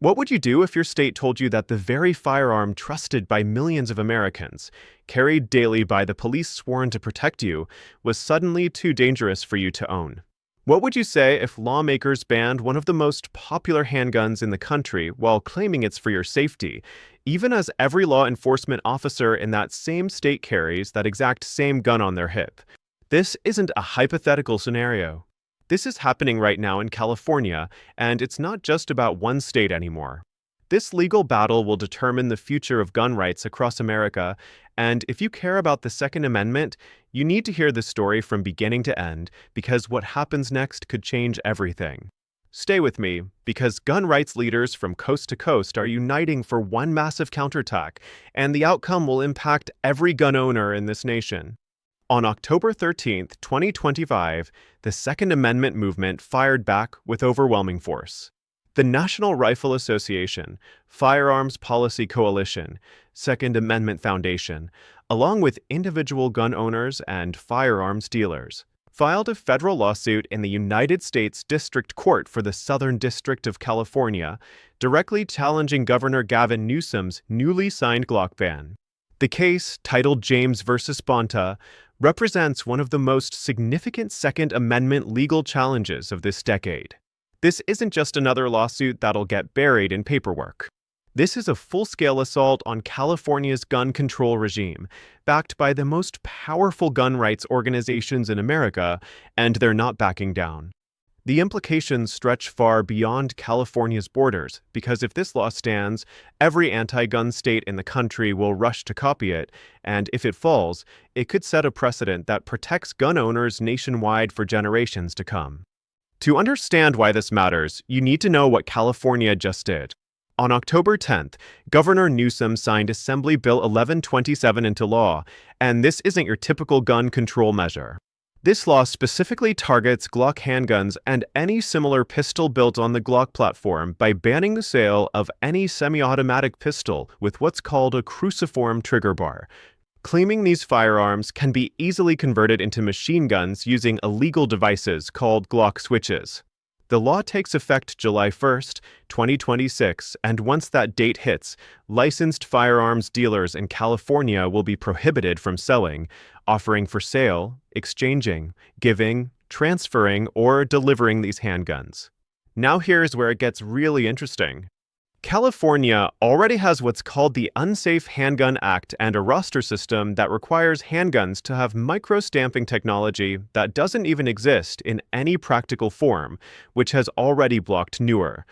What would you do if your state told you that the very firearm trusted by millions of Americans, carried daily by the police sworn to protect you, was suddenly too dangerous for you to own? What would you say if lawmakers banned one of the most popular handguns in the country while claiming it's for your safety, even as every law enforcement officer in that same state carries that exact same gun on their hip? This isn't a hypothetical scenario. This is happening right now in California, and it's not just about one state anymore. This legal battle will determine the future of gun rights across America, and if you care about the Second Amendment, you need to hear this story from beginning to end, because what happens next could change everything. Stay with me, because gun rights leaders from coast to coast are uniting for one massive counterattack, and the outcome will impact every gun owner in this nation. On October 13, 2025, the Second Amendment movement fired back with overwhelming force. The National Rifle Association, Firearms Policy Coalition, Second Amendment Foundation, along with individual gun owners and firearms dealers, filed a federal lawsuit in the United States District Court for the Southern District of California, directly challenging Governor Gavin Newsom's newly signed Glock ban. The case, titled James v. Bonta, represents one of the most significant Second Amendment legal challenges of this decade. This isn't just another lawsuit that'll get buried in paperwork. This is a full-scale assault on California's gun control regime, backed by the most powerful gun rights organizations in America, and they're not backing down. The implications stretch far beyond California's borders, because if this law stands, every anti-gun state in the country will rush to copy it, and if it falls, it could set a precedent that protects gun owners nationwide for generations to come. To understand why this matters, you need to know what California just did. On October 10th, Governor Newsom signed Assembly Bill 1127 into law, and this isn't your typical gun control measure. This law specifically targets Glock handguns and any similar pistol built on the Glock platform by banning the sale of any semi-automatic pistol with what's called a cruciform trigger bar, claiming these firearms can be easily converted into machine guns using illegal devices called Glock switches. The law takes effect July 1st, 2026, and once that date hits, licensed firearms dealers in California will be prohibited from selling, offering for sale, exchanging, giving, transferring, or delivering these handguns. Now here's where it gets really interesting. California already has what's called the Unsafe Handgun Act and a roster system that requires handguns to have micro-stamping technology that doesn't even exist in any practical form, which has already blocked newer,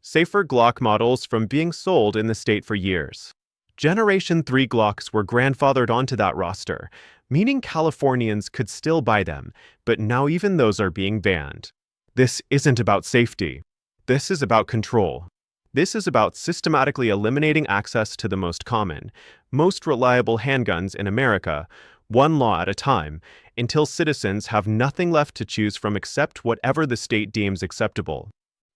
safer Glock models from being sold in the state for years. Generation 3 Glocks were grandfathered onto that roster, meaning Californians could still buy them, but now even those are being banned. This isn't about safety. This is about control. This is about systematically eliminating access to the most common, most reliable handguns in America, one law at a time, until citizens have nothing left to choose from except whatever the state deems acceptable.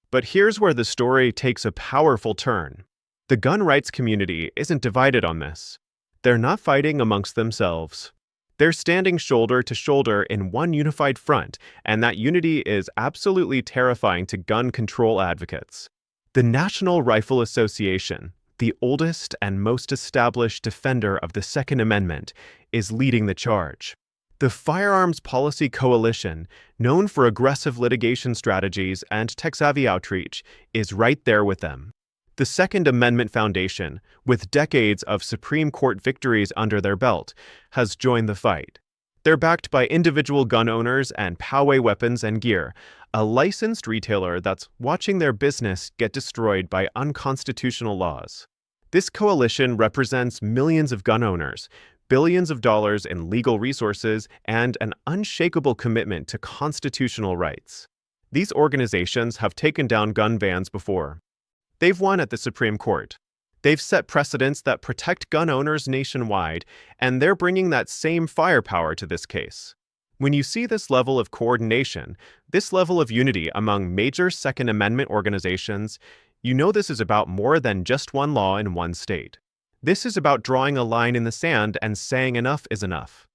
But here's where the story takes a powerful turn. The gun rights community isn't divided on this. They're not fighting amongst themselves. They're standing shoulder to shoulder in one unified front, and that unity is absolutely terrifying to gun control advocates. The National Rifle Association, the oldest and most established defender of the Second Amendment, is leading the charge. The Firearms Policy Coalition, known for aggressive litigation strategies and tech-savvy outreach, is right there with them. The Second Amendment Foundation, with decades of Supreme Court victories under their belt, has joined the fight. They're backed by individual gun owners and Poway Weapons and Gear, a licensed retailer that's watching their business get destroyed by unconstitutional laws. This coalition represents millions of gun owners, billions of dollars in legal resources, and an unshakable commitment to constitutional rights. These organizations have taken down gun bans before. They've won at the Supreme Court. They've set precedents that protect gun owners nationwide, and they're bringing that same firepower to this case. When you see this level of coordination, this level of unity among major Second Amendment organizations, you know this is about more than just one law in one state. This is about drawing a line in the sand and saying enough is enough.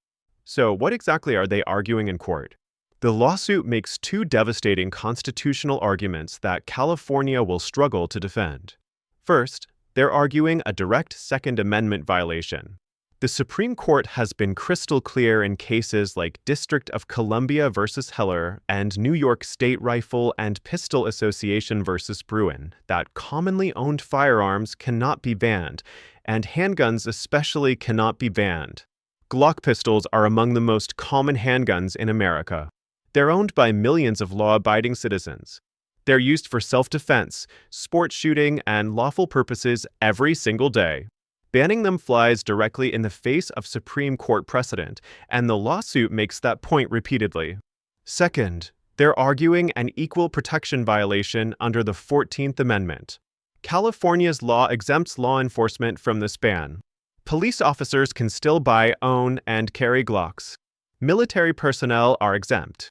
So what exactly are they arguing in court? The lawsuit makes two devastating constitutional arguments that California will struggle to defend. First, they're arguing a direct Second Amendment violation. The Supreme Court has been crystal clear in cases like District of Columbia versus Heller and New York State Rifle and Pistol Association versus Bruin that commonly owned firearms cannot be banned, and handguns especially cannot be banned. Glock pistols are among the most common handguns in America. They're owned by millions of law-abiding citizens. They're used for self-defense, sport shooting, and lawful purposes every single day. Banning them flies directly in the face of Supreme Court precedent, and the lawsuit makes that point repeatedly. Second, they're arguing an equal protection violation under the 14th Amendment. California's law exempts law enforcement from this ban. Police officers can still buy, own, and carry Glocks. Military personnel are exempt.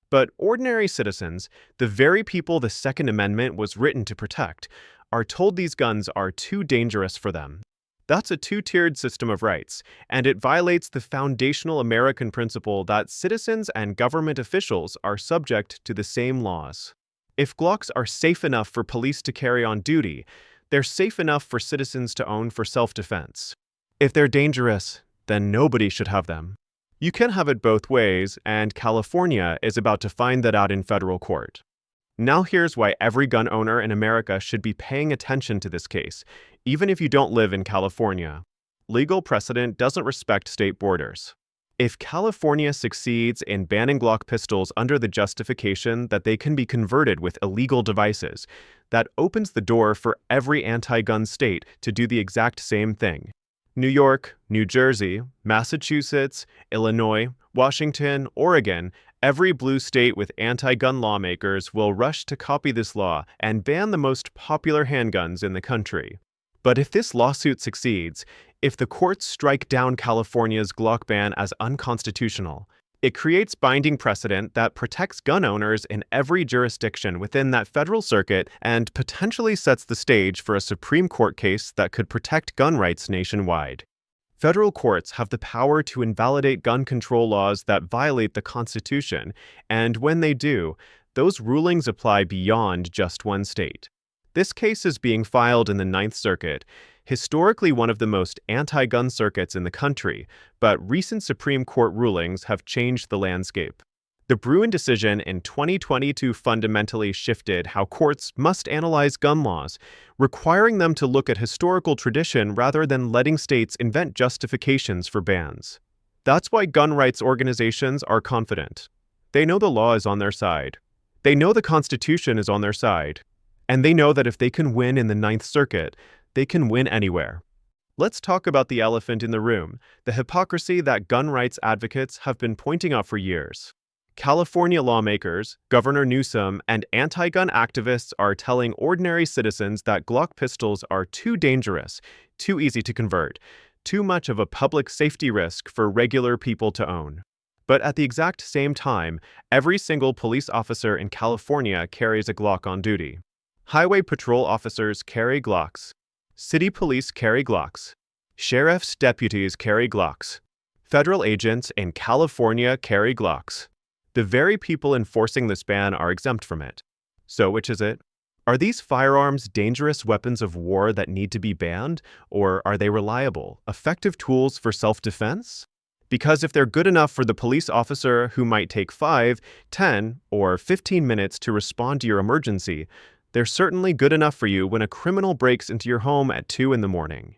But ordinary citizens, the very people the Second Amendment was written to protect, are told these guns are too dangerous for them. That's a two-tiered system of rights, and it violates the foundational American principle that citizens and government officials are subject to the same laws. If Glocks are safe enough for police to carry on duty, they're safe enough for citizens to own for self-defense. If they're dangerous, then nobody should have them. You can have it both ways, and California is about to find that out in federal court. Now here's why every gun owner in America should be paying attention to this case, even if you don't live in California. Legal precedent doesn't respect state borders. If California succeeds in banning Glock pistols under the justification that they can be converted with illegal devices, that opens the door for every anti-gun state to do the exact same thing. New York, New Jersey, Massachusetts, Illinois, Washington, Oregon, every blue state with anti-gun lawmakers will rush to copy this law and ban the most popular handguns in the country. But if this lawsuit succeeds, if the courts strike down California's Glock ban as unconstitutional, it creates binding precedent that protects gun owners in every jurisdiction within that federal circuit and potentially sets the stage for a Supreme Court case that could protect gun rights nationwide. Federal courts have the power to invalidate gun control laws that violate the Constitution, and when they do, those rulings apply beyond just one state. This case is being filed in the Ninth Circuit, historically one of the most anti-gun circuits in the country, but recent Supreme Court rulings have changed the landscape. The Bruin decision in 2022 fundamentally shifted how courts must analyze gun laws, requiring them to look at historical tradition rather than letting states invent justifications for bans. That's why gun rights organizations are confident. They know the law is on their side. They know the Constitution is on their side. And they know that if they can win in the Ninth Circuit, they can win anywhere. Let's talk about the elephant in the room, the hypocrisy that gun rights advocates have been pointing out for years. California lawmakers, Governor Newsom, and anti-gun activists are telling ordinary citizens that Glock pistols are too dangerous, too easy to convert, too much of a public safety risk for regular people to own. But at the exact same time, every single police officer in California carries a Glock on duty. Highway patrol officers carry Glocks. City police carry Glocks. Sheriff's deputies carry Glocks. Federal agents in California carry Glocks. The very people enforcing this ban are exempt from it. So which is it? Are these firearms dangerous weapons of war that need to be banned, or are they reliable, effective tools for self-defense? Because if they're good enough for the police officer who might take 5, 10, or 15 minutes to respond to your emergency, they're certainly good enough for you when a criminal breaks into your home at 2 in the morning.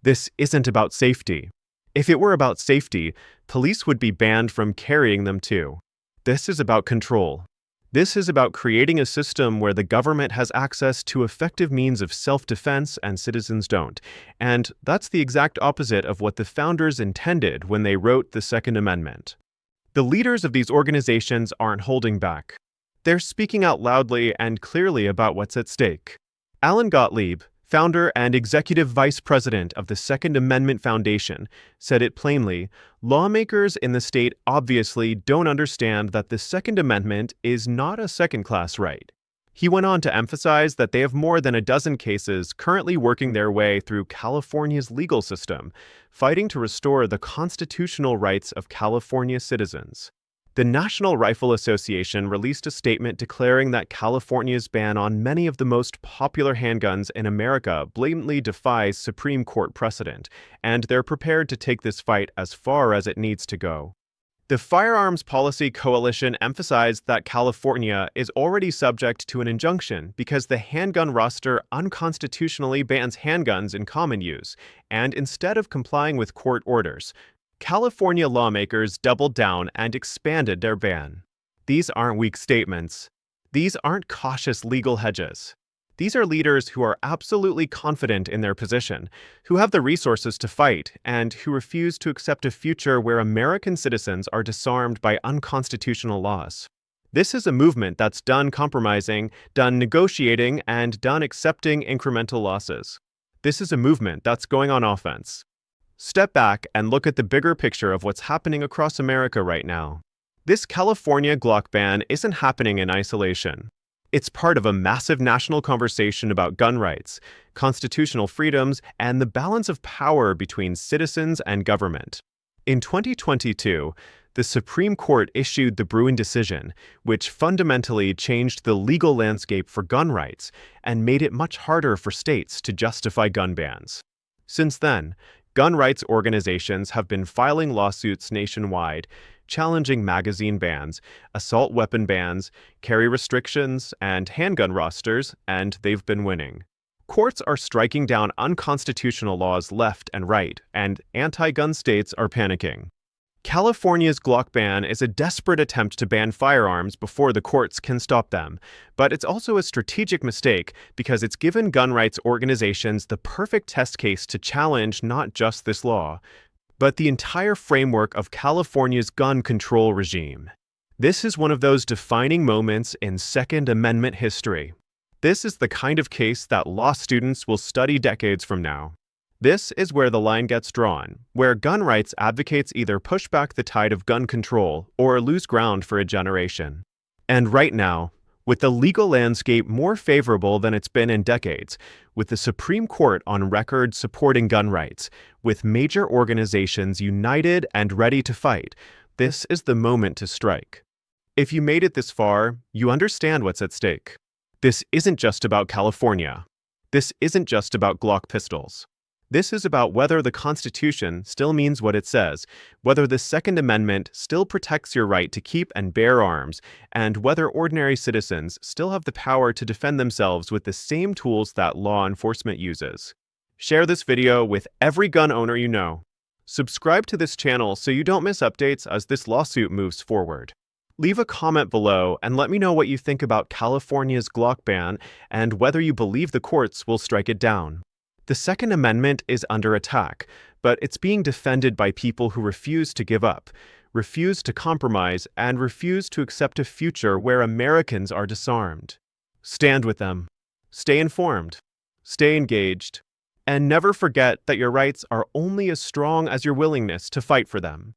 This isn't about safety. If it were about safety, police would be banned from carrying them too. This is about control. This is about creating a system where the government has access to effective means of self-defense and citizens don't. And that's the exact opposite of what the founders intended when they wrote the Second Amendment. The leaders of these organizations aren't holding back. They're speaking out loudly and clearly about what's at stake. Alan Gottlieb, founder and executive vice president of the Second Amendment Foundation, said it plainly, lawmakers in the state obviously don't understand that the Second Amendment is not a second-class right. He went on to emphasize that they have more than a dozen cases currently working their way through California's legal system, fighting to restore the constitutional rights of California citizens. The National Rifle Association released a statement declaring that California's ban on many of the most popular handguns in America blatantly defies Supreme Court precedent, and they're prepared to take this fight as far as it needs to go. The Firearms Policy Coalition emphasized that California is already subject to an injunction because the handgun roster unconstitutionally bans handguns in common use, and instead of complying with court orders, California lawmakers doubled down and expanded their ban. These aren't weak statements. These aren't cautious legal hedges. These are leaders who are absolutely confident in their position, who have the resources to fight, and who refuse to accept a future where American citizens are disarmed by unconstitutional laws. This is a movement that's done compromising, done negotiating, and done accepting incremental losses. This is a movement that's going on offense. Step back and look at the bigger picture of what's happening across America right now. This California Glock ban isn't happening in isolation. It's part of a massive national conversation about gun rights, constitutional freedoms, and the balance of power between citizens and government. In 2022, the Supreme Court issued the Bruin decision, which fundamentally changed the legal landscape for gun rights and made it much harder for states to justify gun bans. Since then, gun rights organizations have been filing lawsuits nationwide, challenging magazine bans, assault weapon bans, carry restrictions, and handgun rosters, and they've been winning. Courts are striking down unconstitutional laws left and right, and anti-gun states are panicking. California's Glock ban is a desperate attempt to ban firearms before the courts can stop them, but it's also a strategic mistake because it's given gun rights organizations the perfect test case to challenge not just this law, but the entire framework of California's gun control regime. This is one of those defining moments in Second Amendment history. This is the kind of case that law students will study decades from now. This is where the line gets drawn, where gun rights advocates either push back the tide of gun control or lose ground for a generation. And right now, with the legal landscape more favorable than it's been in decades, with the Supreme Court on record supporting gun rights, with major organizations united and ready to fight, this is the moment to strike. If you made it this far, you understand what's at stake. This isn't just about California. This isn't just about Glock pistols. This is about whether the Constitution still means what it says, whether the Second Amendment still protects your right to keep and bear arms, and whether ordinary citizens still have the power to defend themselves with the same tools that law enforcement uses. Share this video with every gun owner you know. Subscribe to this channel so you don't miss updates as this lawsuit moves forward. Leave a comment below and let me know what you think about California's Glock ban and whether you believe the courts will strike it down. The Second Amendment is under attack, but it's being defended by people who refuse to give up, refuse to compromise, and refuse to accept a future where Americans are disarmed. Stand with them. Stay informed. Stay engaged. And never forget that your rights are only as strong as your willingness to fight for them.